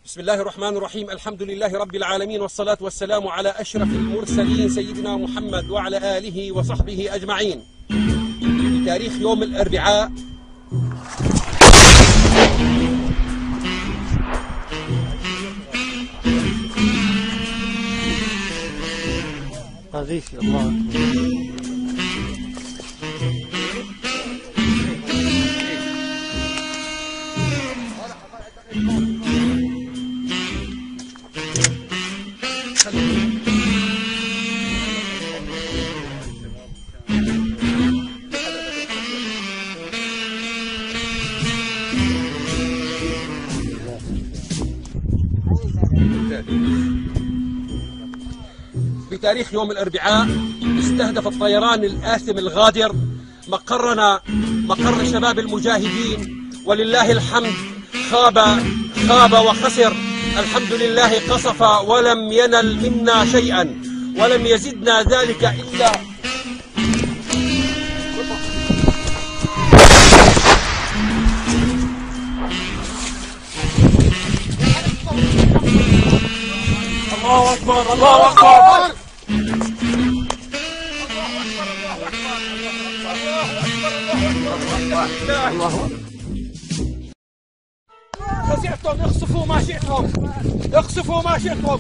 بسم الله الرحمن الرحيم. الحمد لله رب العالمين، والصلاة والسلام على أشرف المرسلين سيدنا محمد وعلى آله وصحبه أجمعين. بتاريخ يوم الأربعاء قذيفي الله بتاريخ يوم الأربعاء استهدف الطيران الآثم الغادر مقرنا، مقر شباب المجاهدين، ولله الحمد خاب وخسر. الحمد لله قصف ولم ينل منا شيئا، ولم يزدنا ذلك إلا الله أكبر الله أكبر. فزعتم، اخسفوا ما شئتم، اخسفوا ما شئتم.